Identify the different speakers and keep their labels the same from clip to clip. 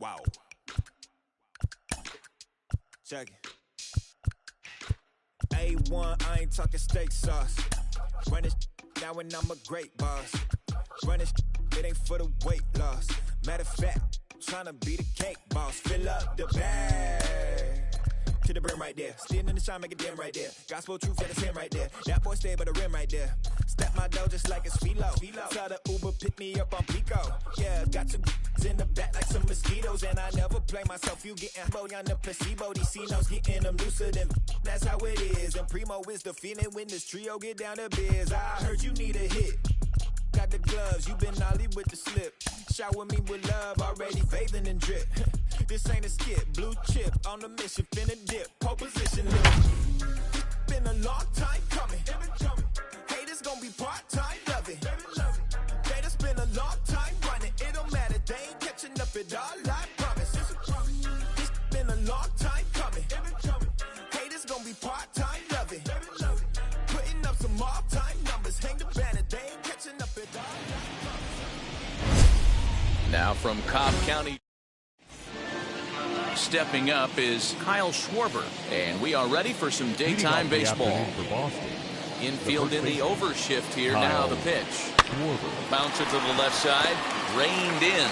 Speaker 1: Wow. Check it. A1, I ain't talking steak sauce. Run this now and I'm a great boss. Run this, it ain't for the weight loss. Matter of fact, tryna be the cake boss. Fill up the bag to the brim right there. Standing in the shine, make it dim right there. Gospel truth, yeah, that's him right there. That boy stay by the rim right there. Step my dough just like it's philo. Tell the Uber, pick me up on Pico. Yeah, got some in the back like some mosquitoes. And I never play myself, you getting boy on the placebo. These C-notes getting them looser than that's how it is. And Primo is the feeling when this trio get down to biz. I heard you need a hit. Got the gloves, you been ollie with the slip. Shower me with love, already bathing in drip. This ain't a skip, blue chip on the mission, finna dip. Pole position, look. Been a long time coming. Haters gonna be part-time, love it. They done spend a long time running. It don't matter, they ain't catching up at all, I promise. It's been a long time coming. Haters gonna be part-time, love it. Putting up some all-time numbers. Hang the banner, they ain't catching up at all, I promise.
Speaker 2: Now from Cobb County, stepping up is Kyle Schwarber, and we are ready for some daytime baseball. Infield in the overshift here. Now the pitch. Bouncer to the left side, reined in.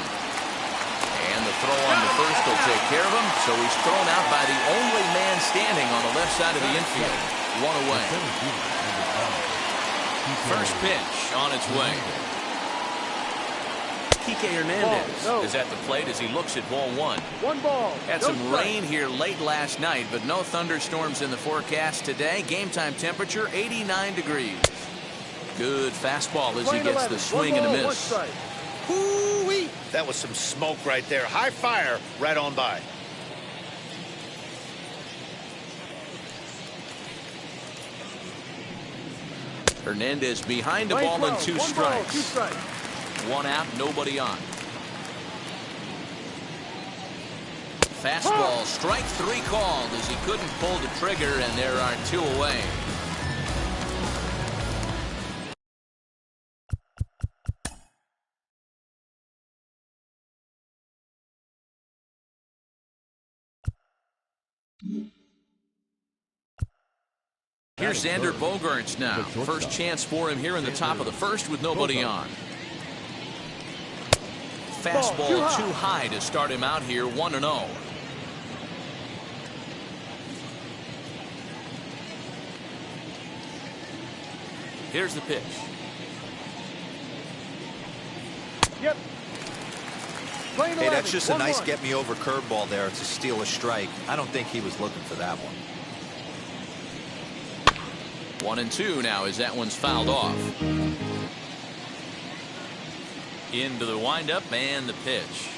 Speaker 2: And the throw on the first will take care of him. So he's thrown out by the only man standing on the left side of the infield. One away. First pitch on its way. Kike Hernandez is at the plate as he looks at ball one.
Speaker 3: One ball.
Speaker 2: Had some rain here late last night, but no thunderstorms in the forecast today. Game time temperature 89 degrees. Good fastball as he gets the swing and a miss.
Speaker 4: Hoo-wee! That was some smoke right there. High fire right on by.
Speaker 2: Hernandez behind the ball and two strikes. One out, nobody on. Fastball, strike three called as he couldn't pull the trigger, and there are two away. Here's Xander Bogaerts now. First chance for him here in the top of the first with nobody on. Fastball too high to start him out here, 1-0. Here's the pitch.
Speaker 3: Yep.
Speaker 5: Hey, that's just a nice get-me-over curveball there. It's a steal, a strike. I don't think he was looking for that one.
Speaker 2: 1-2 now as that one's fouled off. Into the windup and the pitch.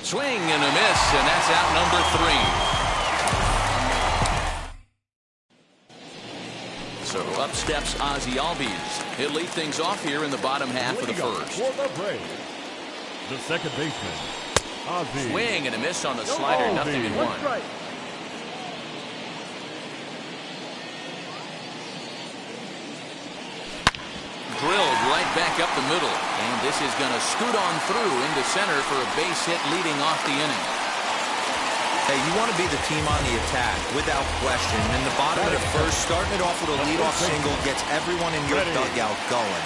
Speaker 2: Swing and a miss, and that's out number 3. So up steps Ozzie Albies. He'll lead things off here in the bottom half of the first.
Speaker 6: The second baseman, Ozzie.
Speaker 2: Swing and a miss on the slider, 0-1. Drilled right back up the middle, and this is going to scoot on through into center for a base hit leading off the inning.
Speaker 5: Hey, you want to be the team on the attack, without question. In the bottom of the first, starting it off with a leadoff single gets everyone in your dugout going.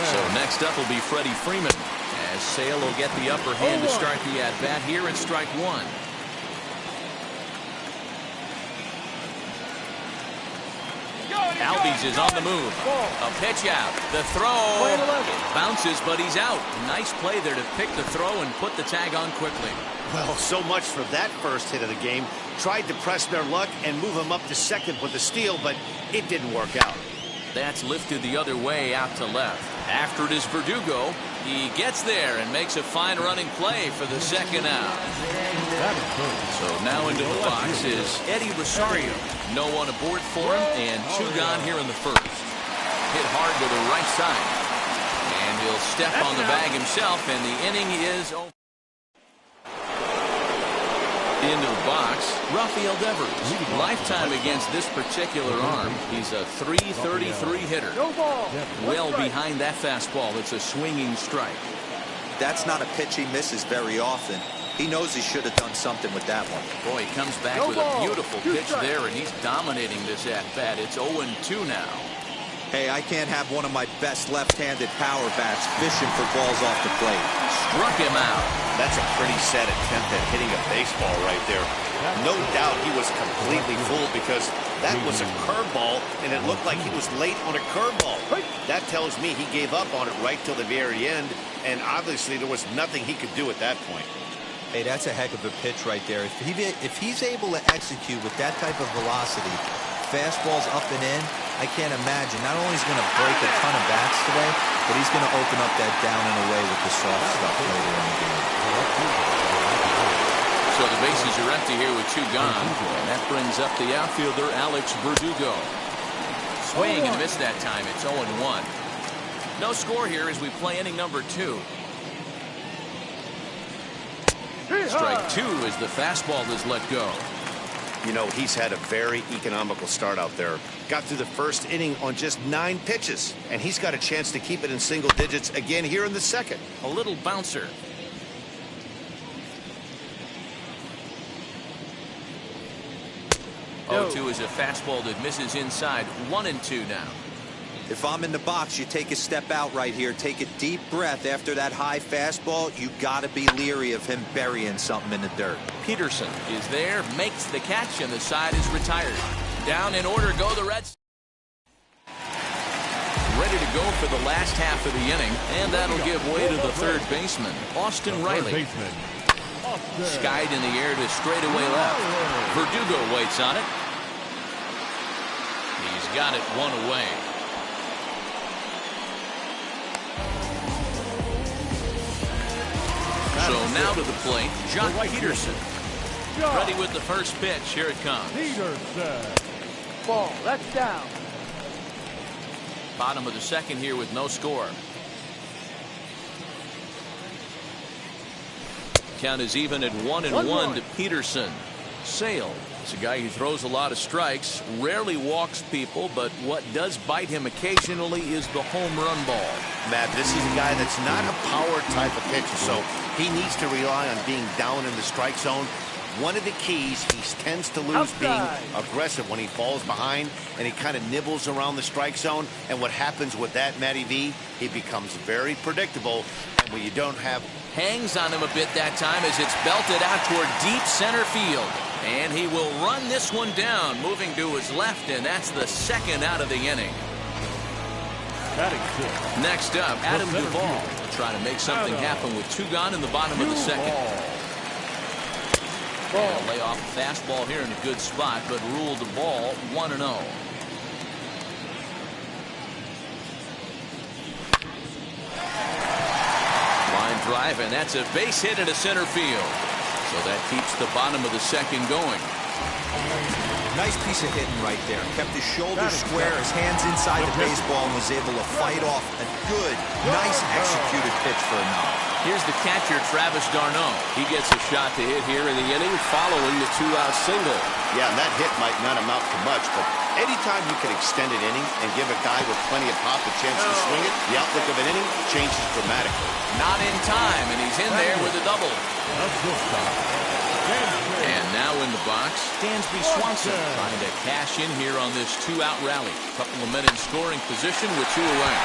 Speaker 2: So next up will be Freddie Freeman, as Sale will get the upper hand to start the at-bat here in strike one. Albies is on the move. A pitch out. The throw. It bounces, but he's out. Nice play there to pick the throw and put the tag on quickly.
Speaker 4: Well, so much for that first hit of the game. Tried to press their luck and move him up to second with the steal, but it didn't work out.
Speaker 2: That's lifted the other way out to left. After it is Verdugo. He gets there and makes a fine running play for the second out. So now into the box is Eddie Rosario. No one aboard for him, and two gone here in the first. Hit hard to the right side. And he'll step on the bag himself, and the inning is over. Into the box, Rafael Devers. Lifetime against this particular arm. He's a .333 hitter.
Speaker 3: No ball.
Speaker 2: Well behind that fastball. It's a swinging strike.
Speaker 5: That's not a pitch he misses very often. He knows he should have done something with that one.
Speaker 2: Boy, he comes back with a beautiful pitch there, and he's dominating this at-bat. It's 0-2 now.
Speaker 5: Hey, I can't have one of my best left-handed power bats fishing for balls off the plate.
Speaker 2: Struck him out.
Speaker 4: That's a pretty sad attempt at hitting a baseball right there. No doubt he was completely fooled because that was a curveball, and it looked like he was late on a curveball. That tells me he gave up on it right till the very end, and obviously there was nothing he could do at that point.
Speaker 5: Hey, that's a heck of a pitch right there. If he's able to execute with that type of velocity, fastballs up and in, I can't imagine. Not only is he going to break a ton of bats today, but he's going to open up that down and away with the soft stuff later in the game.
Speaker 2: So the bases are empty here with 2 gone. And that brings up the outfielder, Alex Verdugo. Swing and miss that time. It's 0-1. No score here as we play inning number 2. Strike 2 as the fastball is let go.
Speaker 4: You know, he's had a very economical start out there. Got through the first inning on just 9 pitches, and he's got a chance to keep it in single digits again here in the second.
Speaker 2: A little bouncer.
Speaker 3: No.
Speaker 2: 0-2 is a fastball that misses inside. 1-2 now.
Speaker 5: If I'm in the box, you take a step out right here. Take a deep breath after that high fastball. You got to be leery of him burying something in the dirt.
Speaker 2: Peterson is there, makes the catch, and the side is retired. Down in order go the Reds. Ready to go for the last half of the inning, and that'll give way to the third baseman, Austin Riley. Skied in the air to straightaway left. Verdugo waits on it. He's got it 1 away. So now to the plate, Jock Peterson. Ready with the first pitch. Here it comes.
Speaker 6: Peterson.
Speaker 3: Ball. That's down.
Speaker 2: Bottom of the second here with no score. Count is even at 1-1 to Peterson. Sale is a guy who throws a lot of strikes, rarely walks people, but what does bite him occasionally is the home run ball.
Speaker 4: Matt, this is a guy that's not a power type of pitcher, so he needs to rely on being down in the strike zone. One of the keys, he tends to lose being aggressive when he falls behind, and he kind of nibbles around the strike zone. And what happens with that, Matty V, he becomes very predictable. And when you don't have...
Speaker 2: Hangs on him a bit that time as it's belted out toward deep center field. And he will run this one down, moving to his left, and that's the second out of the inning. Next up, Adam Duvall, trying to make something happen with 2 gone in the bottom of the second. And lay off a fastball here in a good spot, but ruled the ball 1-0. Line drive, and that's a base hit into center field. So that keeps the bottom of the second going.
Speaker 5: Nice piece of hitting right there. Kept his shoulders square, his hands inside the baseball, and was able to fight off a good, nice executed pitch for a knock.
Speaker 2: Here's the catcher, Travis d'Arnaud. He gets a shot to hit here in the inning following the 2-out single.
Speaker 4: Yeah, and that hit might not amount to much, but anytime you can extend an inning and give a guy with plenty of pop a chance to swing it, the outlook of an inning changes dramatically.
Speaker 2: Not in time, and he's in there with a double. And now in the box, Dansby Swanson trying to cash in here on this 2-out rally. Couple of men in scoring position with 2 away.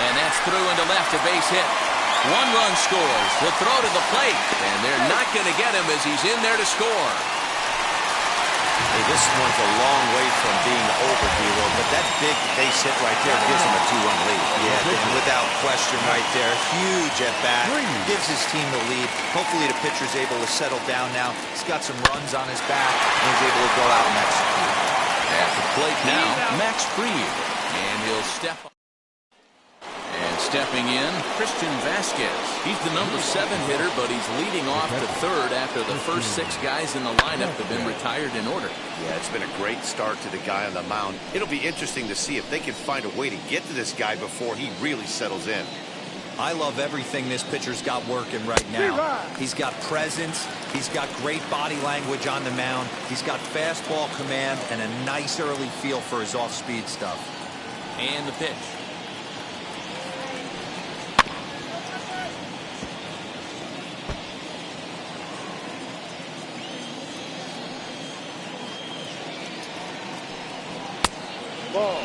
Speaker 2: And that's through into left, a base hit. 1 run scores. The throw to the plate. And they're not going to get him as he's in there to score.
Speaker 4: Hey, this one's a long way from being over, D-Lo, but that big base hit right there gives him a 2-run lead.
Speaker 5: Yeah, and without question right there. Huge at bat. Gives his team the lead. Hopefully the pitcher's able to settle down now. He's got some runs on his back, and he's able to go out and execute.
Speaker 2: At the plate now, Max Fried. And he'll step up. And stepping in, Christian Vasquez. He's the number 7 hitter, but he's leading off to third after the first 6 guys in the lineup have been retired in order.
Speaker 4: Yeah, it's been a great start to the guy on the mound. It'll be interesting to see if they can find a way to get to this guy before he really settles in.
Speaker 5: I love everything this pitcher's got working right now. He's got presence. He's got great body language on the mound. He's got fastball command and a nice early feel for his off-speed stuff.
Speaker 2: And the pitch.
Speaker 3: Ball.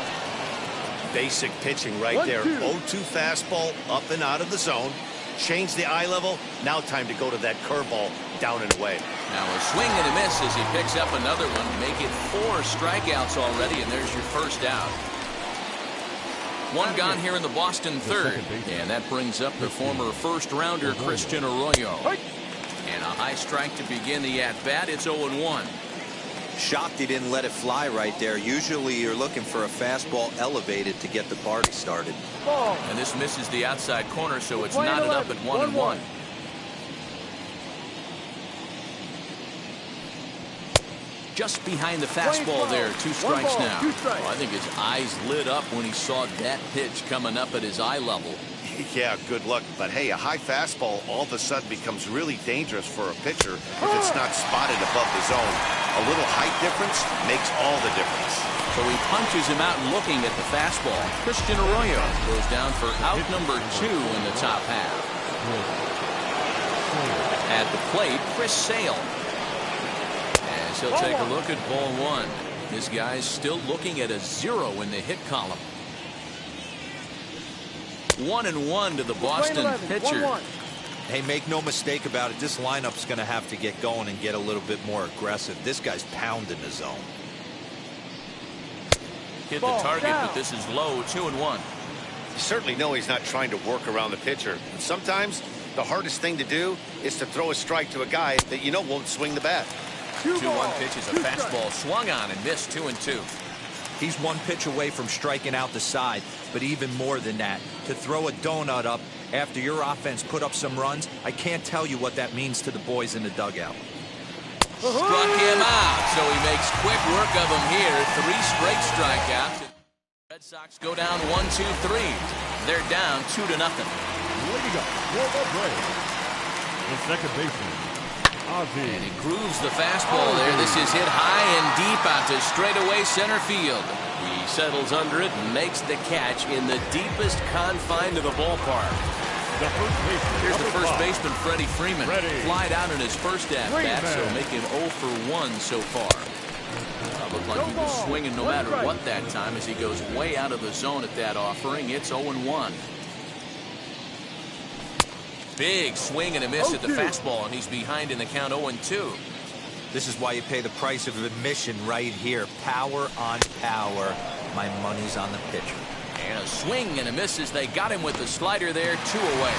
Speaker 4: Basic pitching right there. 0-2 fastball up and out of the zone. Change the eye level. Now time to go to that curveball down and away.
Speaker 2: Now a swing and a miss as he picks up another one. Make it 4 strikeouts already, and there's your first out. One gone here in the Boston third. And that brings up the former first-rounder Christian Arroyo. And a high strike to begin the at-bat. It's 0-1.
Speaker 5: Shocked he didn't let it fly right there. Usually you're looking for a fastball elevated to get the party started.
Speaker 2: And this misses the outside corner, so it's knotted up at 1-1. Just behind the fastball there. 2 strikes now. Oh, I think his eyes lit up when he saw that pitch coming up at his eye level.
Speaker 4: Yeah, good luck. But hey, a high fastball all of a sudden becomes really dangerous for a pitcher if it's not spotted above the zone. A little height difference makes all the difference.
Speaker 2: So he punches him out looking at the fastball. Christian Arroyo goes down for out number 2 in the top half. At the plate, Chris Sale. As he'll take a look at ball 1. This guy's still looking at a 0 in the hit column. 1-1 to the Boston pitcher.
Speaker 5: Hey, make no mistake about it. This lineup's going to have to get going and get a little bit more aggressive. This guy's pounding the zone.
Speaker 2: Hit the target, but this is low. 2-1.
Speaker 4: You certainly know he's not trying to work around the pitcher. But sometimes the hardest thing to do is to throw a strike to a guy that you know won't swing the bat.
Speaker 2: 2-1 pitch is a fastball swung on and missed. 2-2.
Speaker 5: He's 1 pitch away from striking out the side, but even more than that, to throw a donut up after your offense put up some runs, I can't tell you what that means to the boys in the dugout.
Speaker 2: Struck him out, so he makes quick work of him here. 3 straight strikeouts. Red Sox go down 1-2-3. They're down 2-0.
Speaker 6: Leading up for the break, the second baseman, Ozzie.
Speaker 2: And he grooves the fastball there. This is hit high and deep out to straightaway center field. He settles under it and makes the catch in the deepest confine of the ballpark.
Speaker 6: The first baseman,
Speaker 2: here's the first baseman, Freddie Freeman. Flied out in his first at-bat, so making 0 for 1 so far. Looked like he was swinging no matter what that time as he goes way out of the zone at that offering. It's 0-1. Big swing and a miss at the fastball, and he's behind in the count 0-2.
Speaker 5: This is why you pay the price of admission right here. Power on power. My money's on the pitcher.
Speaker 2: And a swing and a miss as they got him with the slider there. 2 away.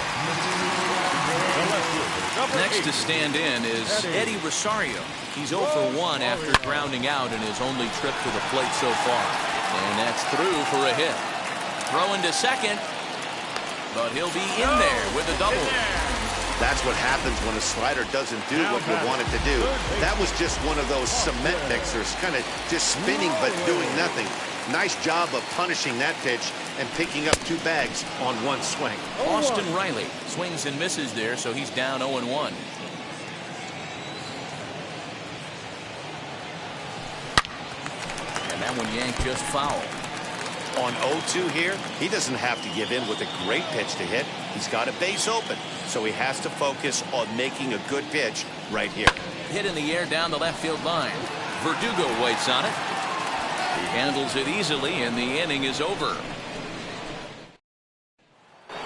Speaker 2: Next to stand in is Eddie Rosario. He's 0 for 1 after grounding out in his only trip to the plate so far. And that's through for a hit. Throwing to second. But he'll be in there with a double.
Speaker 4: That's what happens when a slider doesn't do what you want it to do. That was just one of those cement mixers, kind of just spinning but doing nothing. Nice job of punishing that pitch and picking up 2 bags on 1 swing.
Speaker 2: Austin Riley swings and misses there, so he's down 0-1. And that one yanked just foul.
Speaker 4: On 0-2 here, he doesn't have to give in with a great pitch to hit. He's got a base open, so he has to focus on making a good pitch right here.
Speaker 2: Hit in the air down the left field line. Verdugo waits on it. He handles it easily, and the inning is over.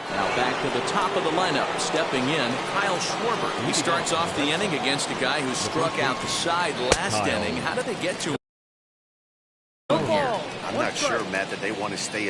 Speaker 2: Now back to the top of the lineup, stepping in, Kyle Schwarber. He starts off the inning against a guy who struck out the side last inning. How did they get to him here?
Speaker 4: I'm not sure, Matt, that they want to stay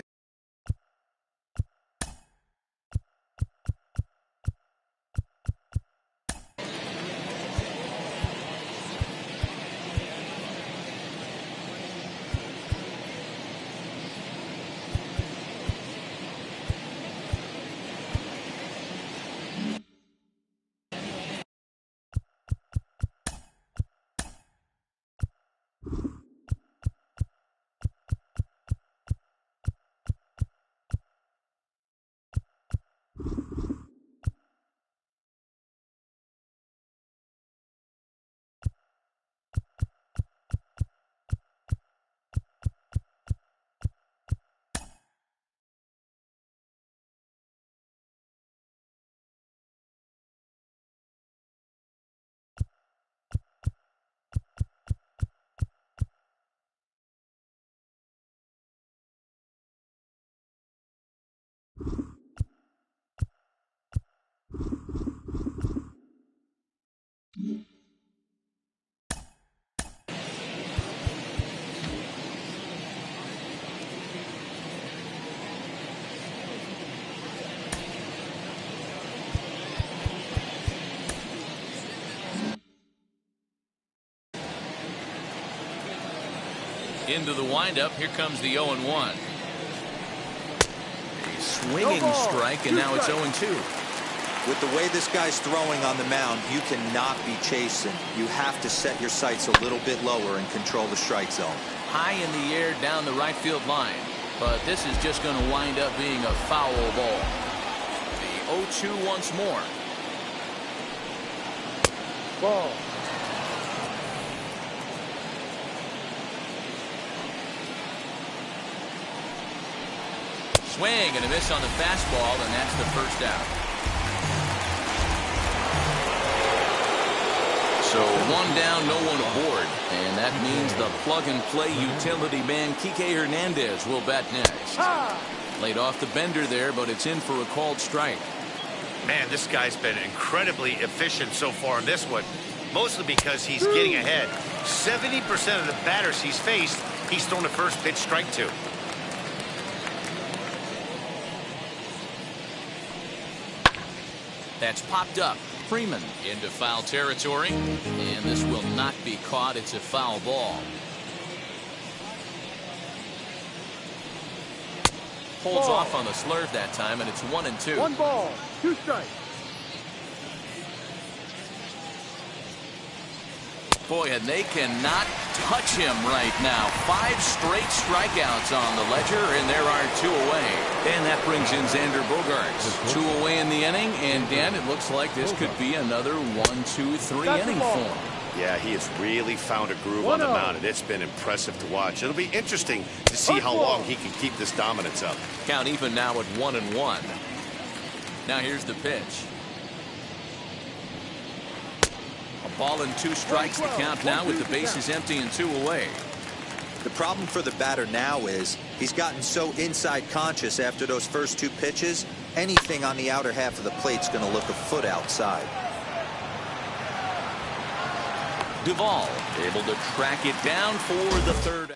Speaker 2: Into the windup. Here comes the 0-1. A swinging strike, and now it's 0-2.
Speaker 5: With the way this guy's throwing on the mound, you cannot be chasing. You have to set your sights a little bit lower and control the strike zone.
Speaker 2: High in the air down the right field line. But this is just going to wind up being a foul ball. The 0-2 once more.
Speaker 3: Ball.
Speaker 2: Swing and a miss on the fastball, and that's the first out. So one down, no one aboard, and that means the plug-and-play utility man Kike Hernandez will bat next. Laid off the bender there, but it's in for a called strike.
Speaker 4: Man, this guy's been incredibly efficient so far in this one, mostly because he's getting ahead. 70% of the batters he's faced, he's thrown the first pitch strike to.
Speaker 2: That's popped up. Freeman into foul territory, and this will not be caught. It's a foul ball. Holds off on the slurve that time, and it's 1-2.
Speaker 3: 1 ball, 2 strikes.
Speaker 2: Boy, and they cannot touch him right now. 5 straight strikeouts on the ledger, and there are 2 away. And that brings in Xander Bogaerts. 2 away in the inning, and Dan, it looks like this could be another 1-2-3 inning for him.
Speaker 4: Yeah, he has really found a groove on the mound, and it's been impressive to watch. It'll be interesting to see how long he can keep this dominance up.
Speaker 2: Count even now at 1-1. Now here's the pitch. Ball and 2 strikes to count now with the bases empty and 2 away.
Speaker 5: The problem for the batter now is he's gotten so inside conscious after those first 2 pitches. Anything on the outer half of the plate's going to look a foot outside.
Speaker 2: Duvall able to track it down for the 3rd.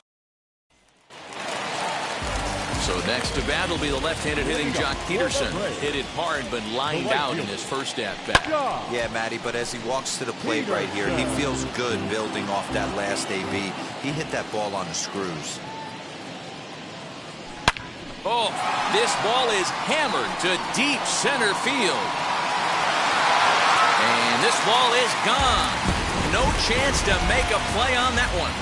Speaker 2: So next to bat will be the left-handed hitting Jock Peterson. Hit it hard but lined out in his first at-bat.
Speaker 5: Yeah, Matty, but as he walks to the plate right here, he feels good building off that last AB. He hit that ball on the screws.
Speaker 2: Oh, this ball is hammered to deep center field. And this ball is gone. No chance to make a play on that one.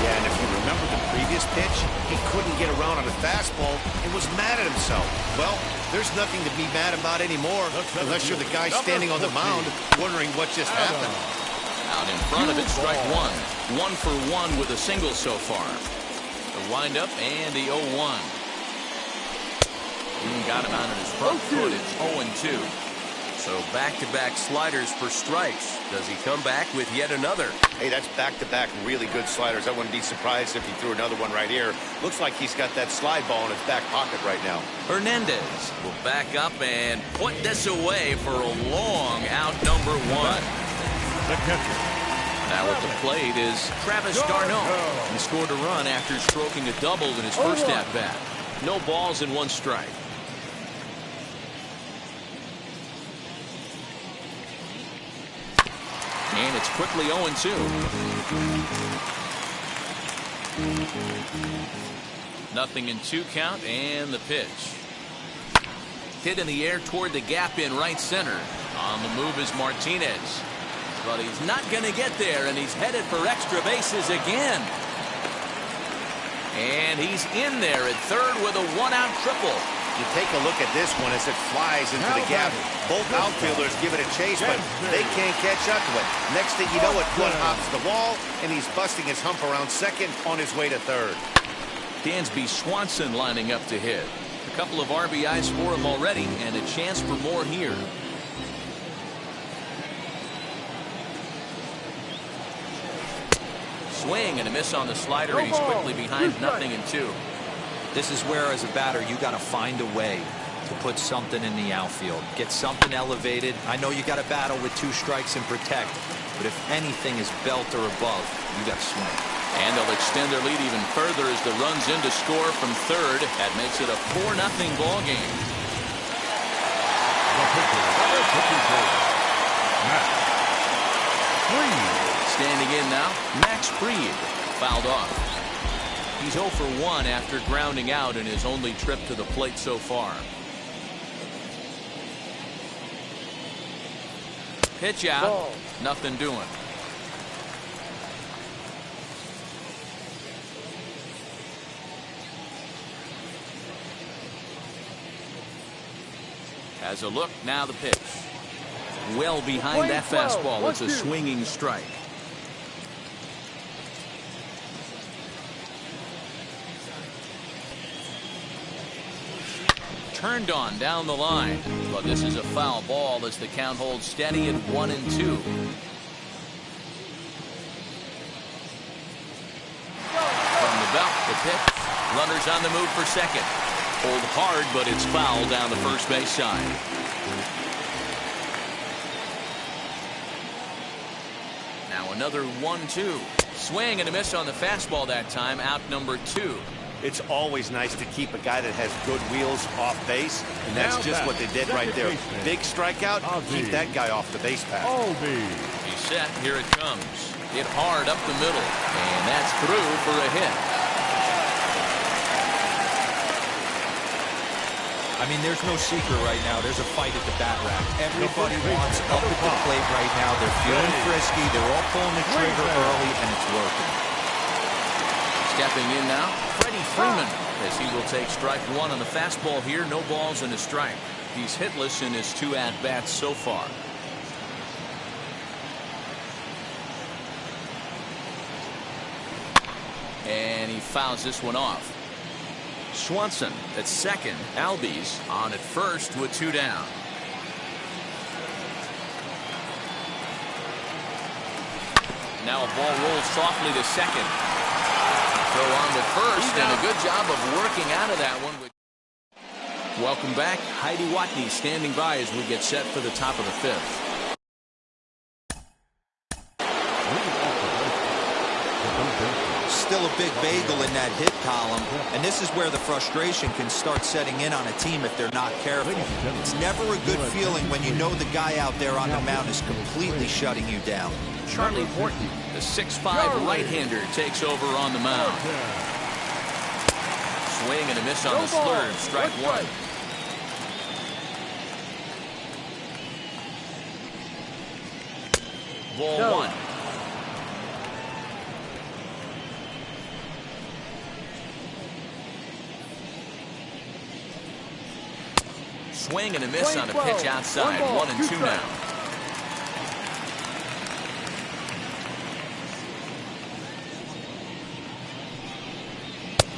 Speaker 4: Yeah, and if you remember the previous pitch, he couldn't get around on a fastball and was mad at himself. Well, there's nothing to be mad about anymore unless you're the guy standing on the mound wondering what just happened.
Speaker 2: Out in front of it, strike 1. 1 for 1 with a single so far. The windup and the 0-1. He got him out of his front foot. It's 0-2. So back-to-back sliders for strikes. Does he come back with yet another?
Speaker 4: Hey, that's back-to-back really good sliders. I wouldn't be surprised if he threw another one right here. Looks like he's got that slide ball in his back pocket right now.
Speaker 2: Hernandez will back up and put this away for a long out number 1.
Speaker 6: The catcher.
Speaker 2: Now at the plate is Travis d'Arnaud. He scored a run after stroking a double in his first at-bat. No balls and 1 strike. And it's quickly 0-2. Nothing in 2 count, and the pitch. Hit in the air toward the gap in right center. On the move is Martinez. But he's not going to get there, and he's headed for extra bases again. And he's in there at third with a 1-out triple.
Speaker 4: You take a look at this one as it flies into the gap. Both outfielders give it a chase, but they can't catch up to it. Next thing you know it, one hops the wall, and he's busting his hump around second on his way to third.
Speaker 2: Dansby Swanson lining up to hit. A couple of RBIs for him already, and a chance for more here. Swing and a miss on the slider, and he's quickly behind 0-2.
Speaker 5: This is where, as a batter, you got to find a way to put something in the outfield. Get something elevated. I know you got to battle with 2 strikes and protect, but if anything is belt or above, you got to swing.
Speaker 2: And they'll extend their lead even further as the run's in to score from third. That makes it a 4-0 ball game.
Speaker 6: Max Fried.
Speaker 2: Standing in now, Max Fried. fouled off. He's 0 for 1 after grounding out in his only trip to the plate so far. Pitch out.
Speaker 3: Ball.
Speaker 2: Nothing doing. Has a look. Now the pitch. Well behind that fastball. It's a swinging strike. Turned on down the line, but this is a foul ball as the count holds steady at 1-2. From the belt, the pitch. Runners on the move for second. Hold hard, but it's foul down the first base side. Now another 1-2. Swing and a miss on the fastball that time. Out number 2.
Speaker 4: It's always nice to keep a guy that has good wheels off base, and that's just what they did right there. Big strikeout, keep that guy off the base path.
Speaker 2: He's set. Here it comes. Hit hard up the middle, and that's through for a hit.
Speaker 5: I mean, there's no secret right now. There's a fight at the bat rack. Everybody wants up at the plate right now. They're feeling frisky. They're all pulling the trigger early, and it's working.
Speaker 2: Stepping in now, Freddie Freeman, as he will take strike 1 on the fastball here. No balls and a strike. He's hitless in his 2 at-bats so far. And he fouls this one off. Swanson at second. Albies on at first with 2 down. Now a ball rolls softly to second. Throw on to first, and a good job of working out of that one. Welcome back. Heidi Watney standing by as we get set for the top of the 5th.
Speaker 5: Still a big bagel in that hit column, and this is where the frustration can start setting in on a team if they're not careful. It's never a good feeling when you know the guy out there on the mound is completely shutting you down.
Speaker 2: Charlie Morton, the 6'5" right-hander, takes over on the mound. Swing and a miss on the slurve. Strike 1. Ball 1. Swing and a miss on a pitch outside. 1-2 now.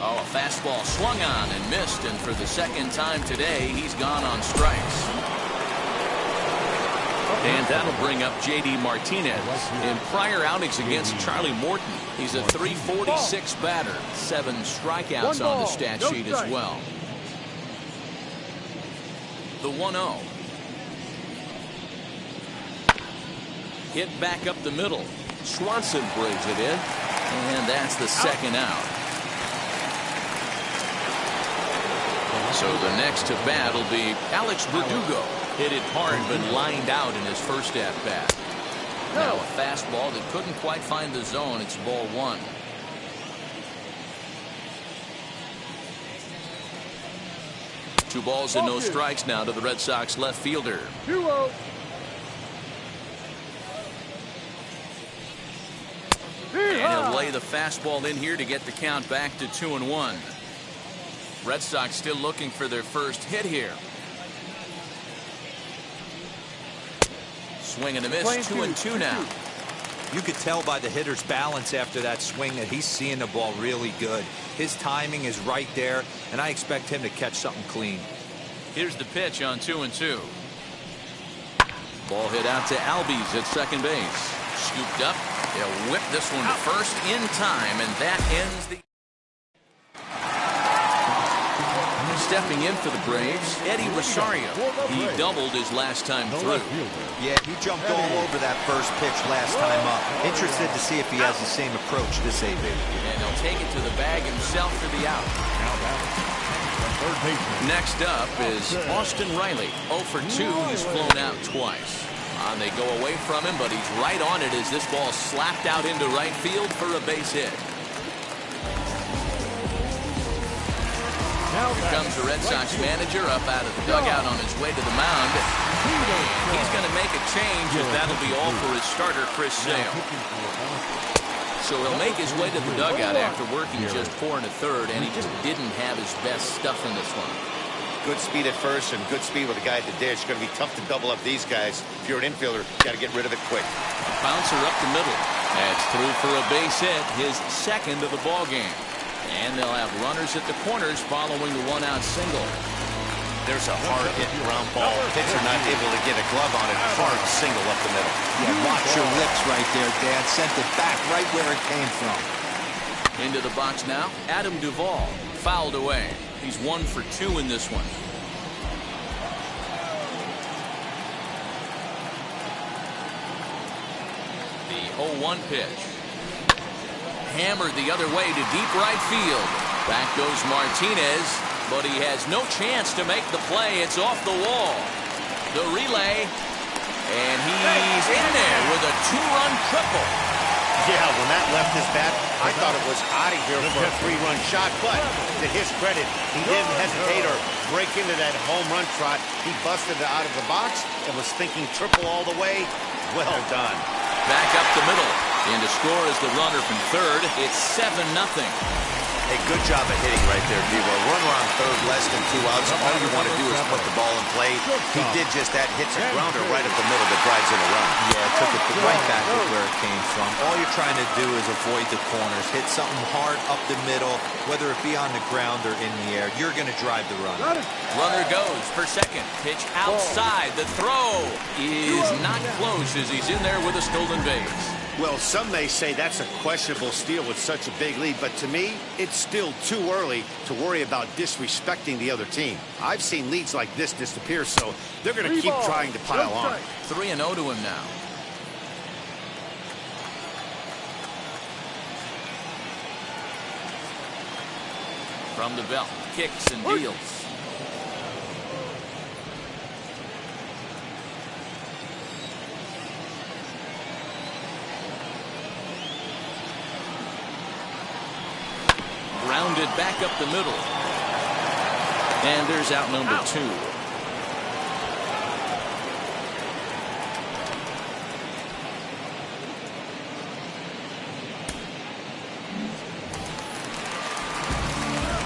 Speaker 2: Oh, a fastball swung on and missed, and for the second time today, he's gone on strikes. And that'll bring up J.D. Martinez. In prior outings against Charlie Morton, he's a .346 batter. 7 strikeouts on the stat sheet as well. The 1-0. Hit back up the middle. Swanson brings it in, and that's the second out. So the next to bat will be Alex Verdugo. Hit it hard but lined out in his first at-bat. Now a fastball that couldn't quite find the zone. It's ball 1. Two balls and no strikes now to the Red Sox left fielder.
Speaker 3: 2-0.
Speaker 2: And he'll lay the fastball in here to get the count back to 2-1. Red Sox still looking for their first hit here. Swing and a miss. 2-2 now.
Speaker 5: You could tell by the hitter's balance after that swing that he's seeing the ball really good. His timing is right there, and I expect him to catch something clean.
Speaker 2: Here's the pitch on 2-2. Ball hit out to Albies at second base. Scooped up. They'll whip this one to first in time, and that ends the... Stepping in for the Braves, Eddie Rosario. He doubled his last time through.
Speaker 5: Yeah, he jumped all over that first pitch last time up. Interested to see if he has the same approach this AB.
Speaker 2: And he'll take it to the bag himself for the out. Next up is Austin Riley. 0 for 2. He's flown out twice. They go away from him, but he's right on it as this ball slapped out into right field for a base hit. Here comes the Red Sox manager up out of the dugout on his way to the mound. He's going to make a change, and that'll be all for his starter, Chris Sale. So he'll make his way to the dugout after working just 4 1/3, and he just didn't have his best stuff in this one.
Speaker 4: Good speed at first and good speed with the guy at the dish. Going to be tough to double up these guys. If you're an infielder, you got to get rid of it quick.
Speaker 2: A bouncer up the middle. That's through for a base hit, his second of the ball game. And they'll have runners at the corners following the 1-out single.
Speaker 4: There's a hard hit ground ball. Pitcher not able to get a glove on it. Hard single up the middle.
Speaker 5: Yeah, watch your lips right there, Dad. Sent it back right where it came from.
Speaker 2: Into the box now, Adam Duvall. Fouled away. He's 1 for 2 in this one. The 0-1 pitch. Hammered the other way to deep right field. Back goes Martinez, but he has no chance to make the play. It's off the wall. The relay, and he's in there with a 2-run triple.
Speaker 4: Yeah, when that left his bat, I thought it was out of here for a 3-run shot, but to his credit, he didn't hesitate or break into that home run trot. He busted it out of the box and was thinking triple all the way. Well done.
Speaker 2: Back up the middle. And to score is the runner from third. It's 7-0.
Speaker 4: Hey, good job of hitting right there, Devo. Runner on third, less than 2 outs. All you want to do is put the ball in play. He did just that. Hits a grounder right up the middle that drives in a run.
Speaker 5: Yeah, took it right back to where it came from. All you're trying to do is avoid the corners. Hit something hard up the middle, whether it be on the ground or in the air. You're going to drive the run.
Speaker 2: Runner goes for second. Pitch outside. The throw is not close as he's in there with a stolen base.
Speaker 4: Well, some may say that's a questionable steal with such a big lead, but to me, it's still too early to worry about disrespecting the other team. I've seen leads like this disappear, so they're going to keep trying to pile on.
Speaker 2: 3-0 to him now. From the belt, kicks and deals. Rounded back up the middle. And there's out number 2.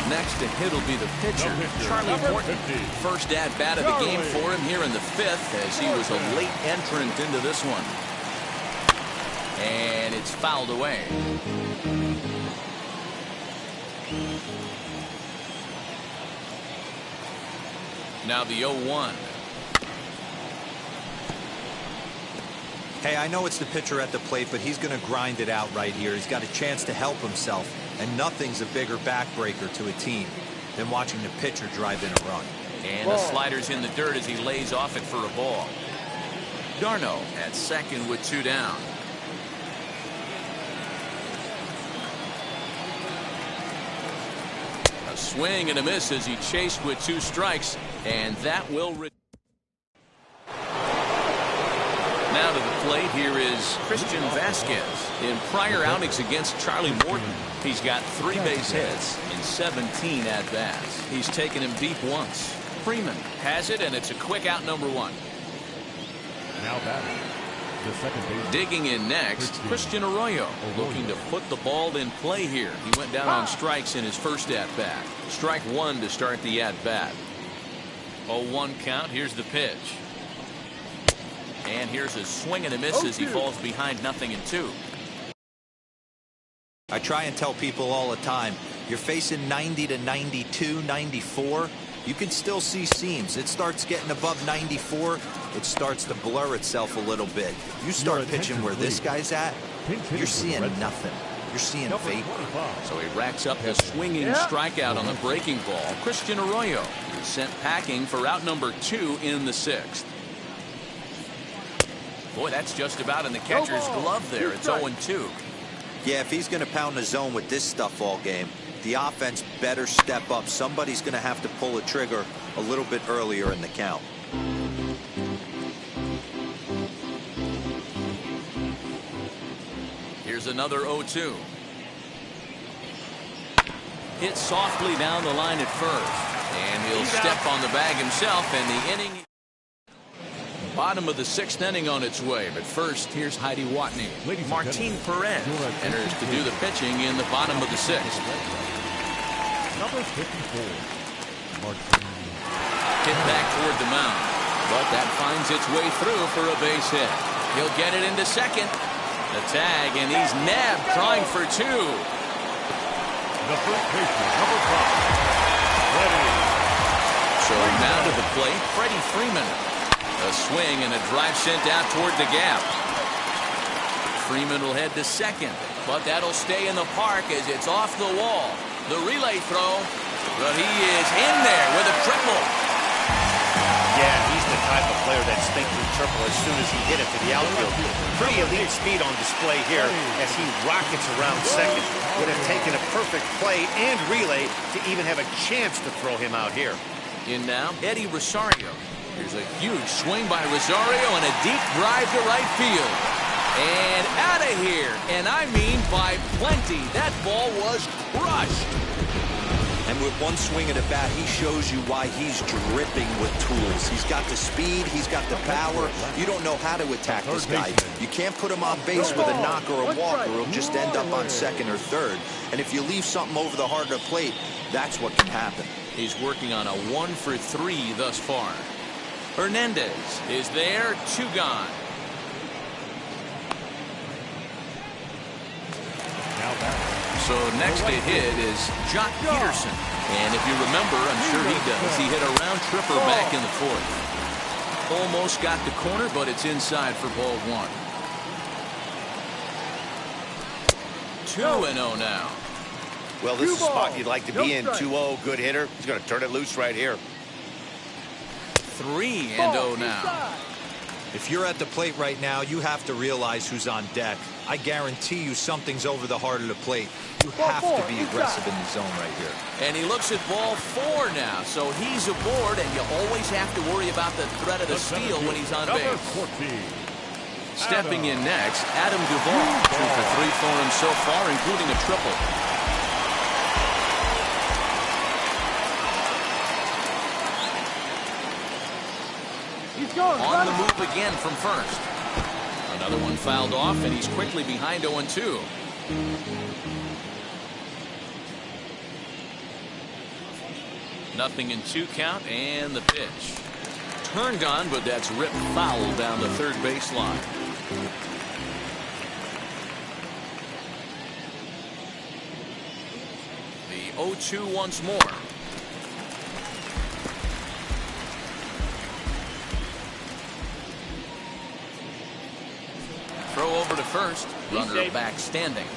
Speaker 2: Next to hit will be the pitcher, Charlie Morton. First at bat of the game for him here in the 5th, as he was a late entrant into this one. And it's fouled away. Now the 0-1.
Speaker 5: Hey, I know it's the pitcher at the plate, but he's going to grind it out right here. He's got a chance to help himself, and nothing's a bigger backbreaker to a team than watching the pitcher drive in a run.
Speaker 2: And the slider's in the dirt as he lays off it for a ball. Darno at second with 2 down. A swing and a miss as he chased with 2 strikes, and that will now to the plate. Here is Christian Vasquez. In prior outings against Charlie Morton, he's got 3 base hits in 17 at-bats. He's taken him deep once. Freeman has it, and it's a quick out, number 1.
Speaker 6: Now batting, the second base.
Speaker 2: Digging in next, Christian Arroyo, looking to put the ball in play here. He went down on strikes in his first at-bat. Strike 1 to start the at-bat. 0-1 count. Here's the pitch. And here's a swing and a miss as he falls behind 0-2.
Speaker 5: I try and tell people all the time, you're facing 90 to 92, 94. You can still see seams. It starts getting above 94. It starts to blur itself a little bit. You start pitching where this guy's at, you're seeing nothing. You're seeing vapor.
Speaker 2: So he racks up the swinging strikeout on the breaking ball. Christian Arroyo sent packing for out number 2 in the 6th. Boy, that's just about in the catcher's glove there. It's 0-2.
Speaker 5: Yeah, if he's going to pound the zone with this stuff all game, the offense better step up. Somebody's going to have to pull a trigger a little bit earlier in the count.
Speaker 2: Here's another 0-2. Hit softly down the line at first. And he'll step on the bag himself, and the inning. Bottom of the 6th inning on its way. But first, here's Heidi Watney. Martin Perez enters to do the pitching in the bottom of the 6th.
Speaker 6: Number 54. Martin.
Speaker 2: Hit back toward the mound. But that finds its way through for a base hit. He'll get it into second. The tag, and he's nabbed, trying for 2.
Speaker 6: The first baseman, number 5. Freddie.
Speaker 2: So now to the plate, Freddie Freeman. A swing and a drive sent out toward the gap. Freeman will head to second, but that'll stay in the park as it's off the wall. The relay throw, but he is in there with a triple.
Speaker 4: Yeah, he's the type of player that's thinking triple as soon as he hit it to the outfield. Pretty elite speed on display here as he rockets around second. Would have taken a perfect play and relay to even have a chance to throw him out here.
Speaker 2: In now, Eddie Rosario. There's a huge swing by Rosario and a deep drive to right field. And out of here. And I mean by plenty. That ball was crushed.
Speaker 5: And with one swing at a bat, he shows you why he's dripping with tools. He's got the speed. He's got the power. You don't know how to attack this guy. You can't put him on base with a knock or a walk, or he'll just end up on second or third. And if you leave something over the heart of the plate, that's what can happen.
Speaker 2: He's working on a 1 for 3 thus far. Hernandez is there, 2 gone. So next to hit is Jock Peterson. And if you remember, I'm sure he does, he hit a round tripper back in the 4th. Almost got the corner, but it's inside for ball 1. 2-0 now.
Speaker 4: Well, this is a spot you'd like to be in. 2-0, good hitter. He's going to turn it loose right here.
Speaker 2: 3-0 now.
Speaker 5: If you're at the plate right now, you have to realize who's on deck. I guarantee you something's over the heart of the plate. You have to be aggressive in the zone right here.
Speaker 2: And he looks at ball 4 now, so he's aboard, and you always have to worry about the threat of the steal when he's on base. Stepping in next, Adam Duvall. 2 for 3 for him so far, including a triple. On the move again from first. Another one fouled off, and he's quickly behind 0-2. Nothing in 2 count, and the pitch. Turned on, but that's ripped foul down the third baseline. The 0-2 once more. Throw over to first. Runner back standing.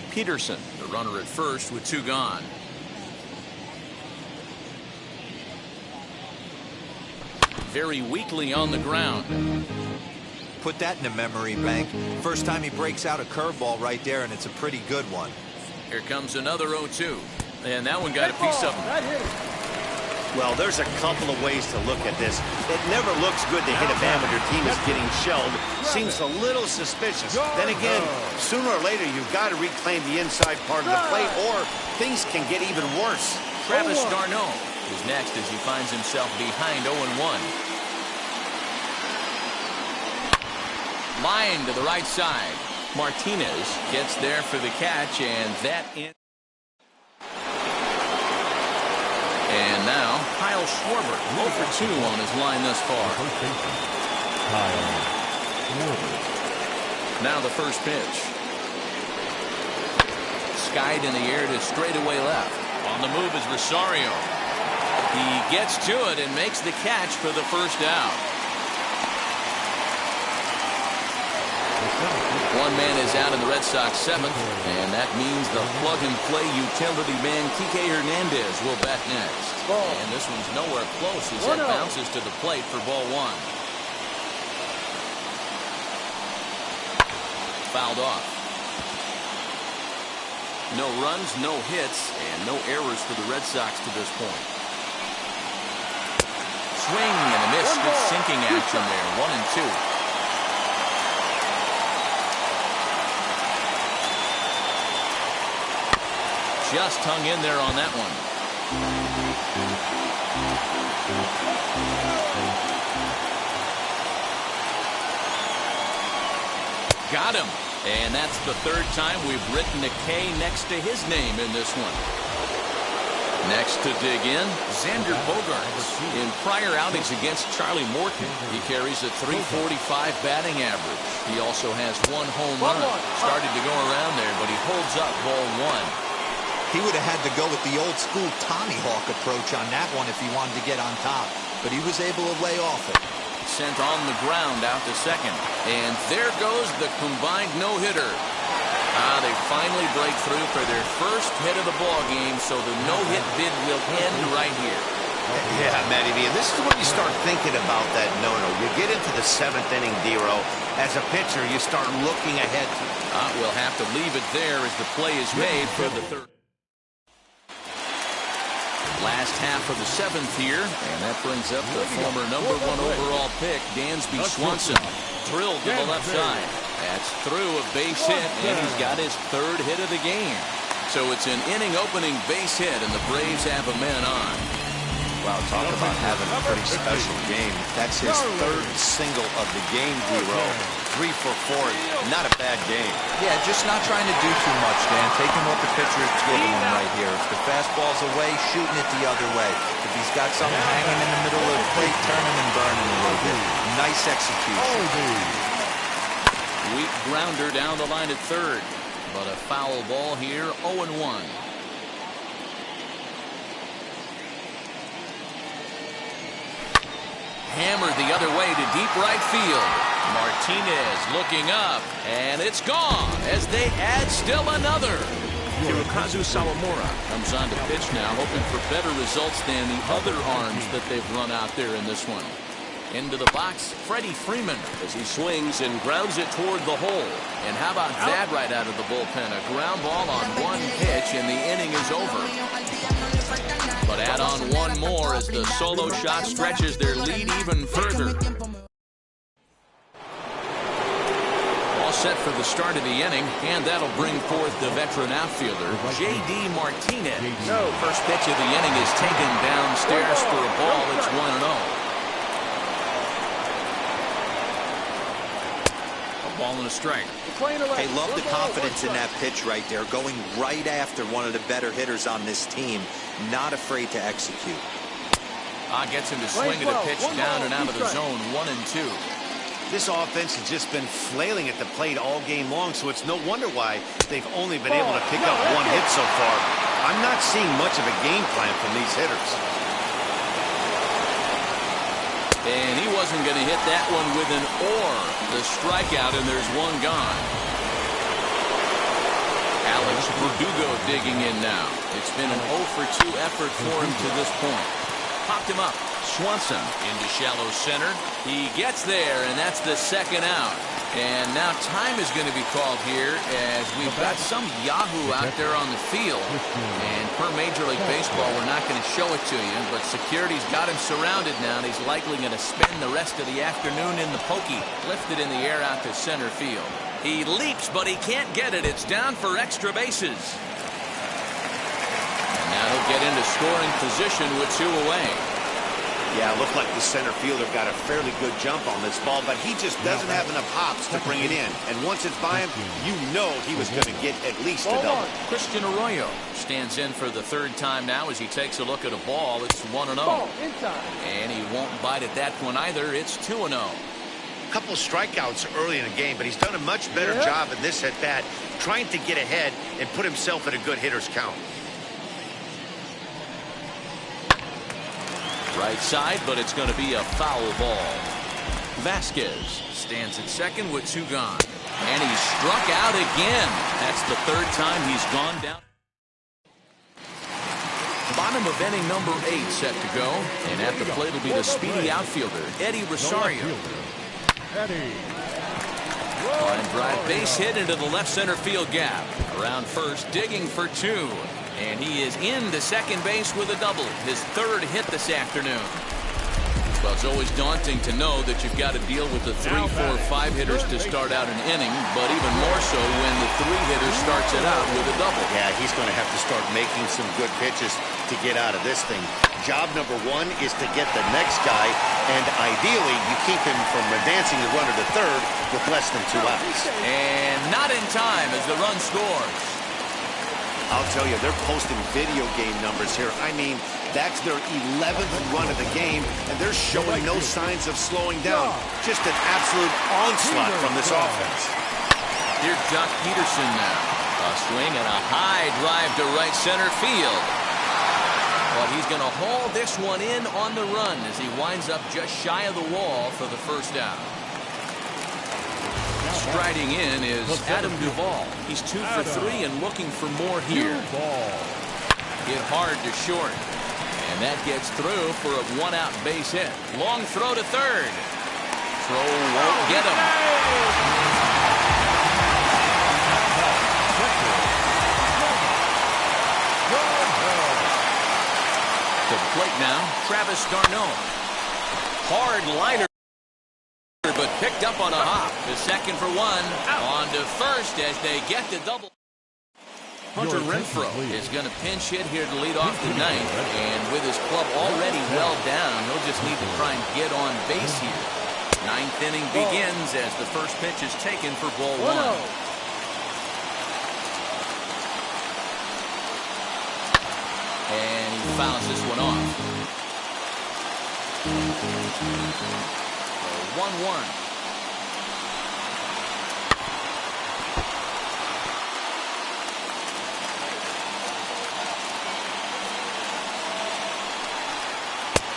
Speaker 2: Peterson, the runner at first with 2 gone. Very weakly on the ground.
Speaker 5: Put that in a memory bank. First time he breaks out a curveball right there, and it's a pretty good one.
Speaker 2: Here comes another 0-2. And that one got a piece of him.
Speaker 4: Well, there's a couple of ways to look at this. It never looks good to hit a man when your team is getting shelled. Seems a little suspicious. Then again, sooner or later, you've got to reclaim the inside part of the plate, or things can get even worse.
Speaker 2: Travis d'Arnaud is next as he finds himself behind 0-1. Line to the right side. Martinez gets there for the catch, and that in. And now, Kyle Schwarber, 0 for 2 on his line thus far. Now the first pitch. Skied in the air to straightaway left. On the move is Rosario. He gets to it and makes the catch for the first out. One man is out in the Red Sox 7th, and that means the plug-and-play utility man Kike Hernandez will bat next. And this one's nowhere close as it bounces to the plate for ball 1. Fouled off. No runs, no hits, and no errors for the Red Sox to this point. Swing and a miss. Good sinking action there. 1-2. just hung in there on that one. Got him. And that's the third time we've written a K next to his name in this one. Next to dig in, Xander Bogaerts. In prior outings against Charlie Morton, he carries a .345 batting average. He also has 1 home run. Started to go around there, but he holds up ball 1.
Speaker 5: He would have had to go with the old school Tommy Hawk approach on that one if he wanted to get on top, but he was able to lay off it.
Speaker 2: Sent on the ground out to second. And there goes the combined no-hitter. They finally break through for their first hit of the ball game, so the no-hit bid will end right here.
Speaker 4: Yeah, Matty V, and this is when you start thinking about that no-no. You get into the 7th inning, D-Row. As a pitcher, you start looking ahead.
Speaker 2: We'll have to leave it there as the play is made for the third. Last half of the 7th here, and that brings up the former #1 overall pick, Dansby Swanson. Drilled to the left side. That's through a base hit, and he's got his 3rd hit of the game. So it's an inning-opening base hit, and the Braves have a man on.
Speaker 5: Wow, talk about having a pretty special game. That's his 3rd single of the game, D-Row.
Speaker 4: 3 for 4. Not a bad game.
Speaker 5: Yeah, just not trying to do too much, Dan. Taking what the pitcher is giving him right here. If the fastball's away, shooting it the other way. If he's got something hanging in the middle of the plate, turning and burning a little bit. Nice execution.
Speaker 2: Weak grounder down the line at third. But a foul ball here, 0-1. Hammered the other way to deep right field. Martinez looking up, and it's gone as they add still another. Hirokazu Sawamura comes on to pitch now, hoping for better results than the other arms that they've run out there in this one. Into the box, Freddie Freeman as he swings and grounds it toward the hole. And how about that right out of the bullpen? A ground ball on 1 pitch, and the inning is over. But add on 1 more as the solo shot stretches their lead even further. All set for the start of the inning, and that'll bring forth the veteran outfielder, J.D. Martinez. First pitch of the inning is taken downstairs for a ball. It's 1-0. Ball and a strike.
Speaker 5: Hey, love the confidence in that pitch right there. Going right after one of the better hitters on this team. Not afraid to execute.
Speaker 2: Gets him to swing at a pitch down and out of the zone. 1-2.
Speaker 4: This offense has just been flailing at the plate all game long, so it's no wonder why they've only been able to pick up 1 hit so far. I'm not seeing much of a game plan from these hitters.
Speaker 2: And he wasn't going to hit that one with an or. The strikeout, and there's 1 gone. Alex Verdugo digging in now. It's been an 0 for 2 effort for him to this point. Popped him up. Swanson into shallow center. He gets there, and that's the 2nd out. And now time is going to be called here as we've got some Yahoo out there on the field. And per Major League Baseball, we're not going to show it to you, but security's got him surrounded now, and he's likely going to spend the rest of the afternoon in the pokey. Lifted in the air out to center field. He leaps, but he can't get it. It's down for extra bases. And now he'll get into scoring position with 2 away.
Speaker 4: Yeah, it looked like the center fielder got a fairly good jump on this ball, but he just doesn't have enough hops to bring it in. And once it's by him, you know he was going to get at least a double.
Speaker 2: Christian Arroyo stands in for the 3rd time now as he takes a look at a ball. It's 1-0. And he won't bite at that one either. It's 2-0.
Speaker 4: A couple of strikeouts early in the game, but he's done a much better job in this at-bat, trying to get ahead and put himself in a good hitter's count.
Speaker 2: Right side, but it's going to be a foul ball. Vasquez stands at second with 2 gone. And he's struck out again. That's the 3rd time he's gone down. Bottom of inning number 8 set to go. And at the plate will be the speedy outfielder, Eddie Rosario. Line drive base hit into the left center field gap. Around first, digging for 2. And he is into second base with a double. His 3rd hit this afternoon. Well, it's always daunting to know that you've got to deal with the 3, 4, 5 hitters to start out an inning, but even more so when the 3 hitter starts it out with a double.
Speaker 4: Yeah, he's going to have to start making some good pitches to get out of this thing. Job number 1 is to get the next guy, and ideally you keep him from advancing the runner to third with less than 2 outs.
Speaker 2: And not in time as the run scores.
Speaker 4: I'll tell you, they're posting video game numbers here. I mean, that's their 11th run of the game, and they're showing no signs of slowing down. Just an absolute onslaught from this offense.
Speaker 2: Here's Jock Peterson now. A swing and a high drive to right center field. But he's going to haul this one in on the run as he winds up just shy of the wall for the first out. Striding in is Adam Duvall. He's 2 for 3 and looking for more here. Hit hard to short. And that gets through for a 1-out base hit. Long throw to third. Throw won't get him. To the plate now, Travis d'Arnaud. Hard liner, but picked up on a hop. The second for 1. On to first as they get the double. Hunter Renfroe is going to pinch hit here to lead off the 9th. And with his club already well down, he'll just need to try and get on base here. 9th inning begins as the first pitch is taken for ball 1. And he fouls this one off. 1-1.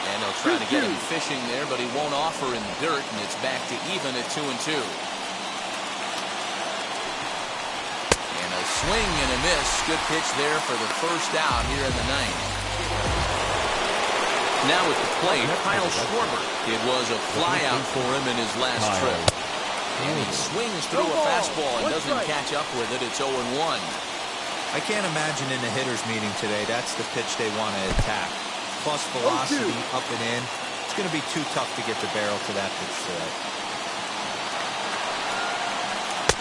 Speaker 2: And they'll try to get him fishing there, but he won't offer in the dirt, and it's back to even at 2-2. And a swing and a miss. Good pitch there for the first out here in the 9th. Now at the plate, Kyle Schwarber. It was a flyout for him in his last trip. And he swings through a fastball and doesn't catch up with it. It's 0-1.
Speaker 5: I can't imagine in the hitters meeting today that's the pitch they want to attack. Plus velocity up and in. It's going to be too tough to get the barrel to that pitch today.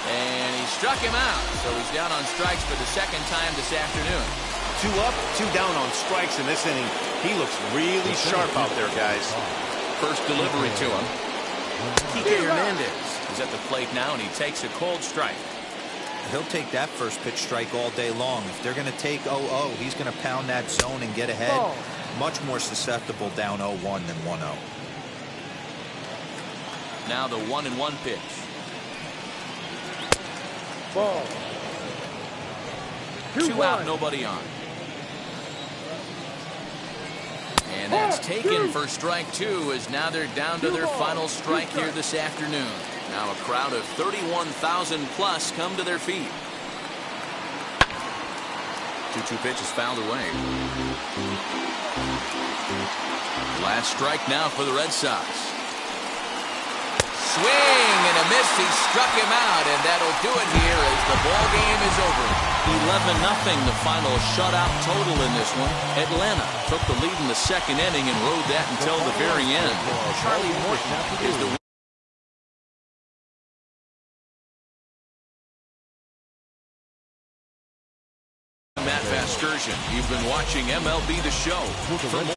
Speaker 2: And he struck him out. So he's down on strikes for the second time this afternoon.
Speaker 4: 2 up, 2 down on strikes in this inning. He looks really sharp out there, guys.
Speaker 2: First delivery to him. Kike Hernandez is at the plate now, and he takes a cold strike.
Speaker 5: He'll take that first pitch strike all day long. If they're going to take 0-0, he's going to pound that zone and get ahead. Much more susceptible down 0-1 than 1-0.
Speaker 2: Now the 1-1 pitch.
Speaker 3: Ball.
Speaker 2: 2 out, nobody on. And that's taken for strike 2, as now they're down to their final strike here this afternoon. Now a crowd of 31,000 plus come to their feet. 2-2 pitch is fouled away. Last strike now for the Red Sox. Swing and a miss. He struck him out, and that'll do it here as the ball game is over. 11-0, the final shutout total in this one. Atlanta took the lead in the second inning and rode that until the very end. Charlie Morton is the Matt Vasgersian. You've been watching MLB The Show.